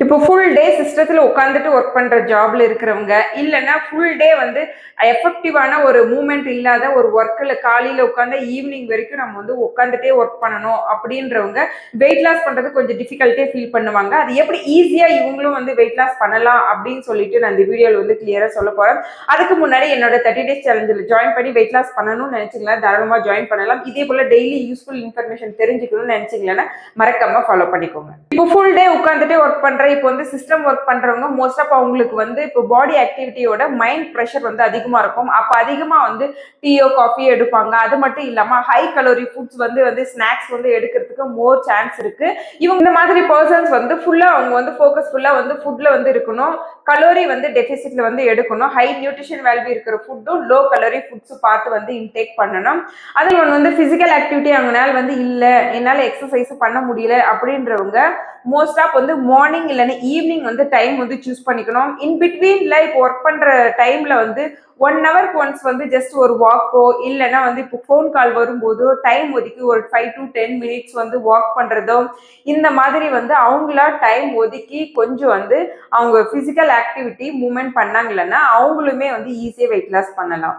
இப்போ full day சிஸ்டத்துல உட்காந்துட்டு ஒர்க் பண்ற ஜாப்ல இருக்கிறவங்க, இல்லைன்னா ஃபுல் டே வந்து எஃபெக்டிவான ஒரு மூவ்மெண்ட் இல்லாத ஒரு ஒர்க்கில் காலையில உட்காந்து ஈவினிங் வரைக்கும் நம்ம வந்து உட்காந்துட்டே ஒர்க் பண்ணணும் அப்படின்றவங்க வெயிட் லாஸ் பண்றது கொஞ்சம் டிஃபிகல்ட்டே ஃபீல் பண்ணுவாங்க. அது எப்படி ஈஸியா இவங்களும் வந்து வெயிட் லாஸ் பண்ணலாம் அப்படின்னு சொல்லிட்டு நான் இந்த வீடியோவில் வந்து கிளியரா சொல்ல போறேன். அதுக்கு முன்னாடி என்னோட 30 டேஸ் சேலஞ்சில் ஜாயின் பண்ணி வெயிட் லாஸ் பண்ணணும்னு நினைச்சீங்களா தாராளமா ஜாயின் பண்ணலாம். இதே போல டெய்லி யூஸ்ஃபுல் இன்ஃபர்மேஷன் தெரிஞ்சுக்கணும்னு நினைச்சீங்களா மறக்காம ஃபாலோ பண்ணிக்கோங்க. இப்போ ஃபுல் டே உட்காந்துட்டே ஒர்க் பண்ற இப்போ வந்து சிஸ்டம் ஒர்க் பண்றவங்க மோஸ்ட் ஆஃப் அவங்களுக்கு வந்து இப்போ பாடி ஆக்டிவிட்டியோட மைண்ட் ப்ரெஷர் வந்து அதிகமா இருக்கும். அப்ப அதிகமா வந்து டீயோ காஃபியோ எடுப்பாங்க. அது மட்டும் இல்லாம ஹை கலோரி ஃபுட்ஸ் வந்து ஸ்நாக்ஸ் வந்து எடுக்கிறதுக்கு மோர் சான்ஸ் இருக்கு. இவங்க இந்த மாதிரி பர்சன்ஸ் வந்து ஃபுல்லா அவங்க வந்து ஃபோக்கஸ் ஃபுல்லா வந்து ஃபுட்ல வந்து இருக்கணும். கலோரி வந்து டெபிசிட்ல வந்து எடுக்கணும். ஹை நியூட்ரிஷன் வேல்யூ இருக்கிற ஃபுட்டும் லோ கலோரி ஃபுட்ஸும் பார்த்து வந்து இன்டேக் பண்ணணும். அதில் ஒன்று வந்து பிசிக்கல் ஆக்டிவிட்டி அவங்களால வந்து இல்லை, என்னால் எக்ஸசைஸ் பண்ண முடியல அப்படின்றவங்க மோஸ்ட் ஆஃப் வந்து மார்னிங் இல்லைன்னா ஈவினிங் வந்து டைம் வந்து சூஸ் பண்ணிக்கணும். இன் பிட்வீன்ல இப்போ ஒர்க் பண்ற டைம்ல வந்து 1 ஹவருக்கு ஒன்ஸ் வந்து ஜஸ்ட் ஒரு வாக்கோ இல்லைன்னா வந்து இப்போ ஃபோன் கால் வரும்போது டைம் ஒதுக்கி ஒரு 5 to 10 மினிட்ஸ் வந்து வாக் பண்றதோ இந்த மாதிரி வந்து அவங்களா டைம் ஒதுக்கி கொஞ்சம் வந்து அவங்க பிசிக்கல் ஆக்டிவிட்டி மூவ்மெண்ட் பண்ணாங்கன்னா அவங்களுமே வந்து ஈஸியாக வெயிட் லாஸ் பண்ணலாம்.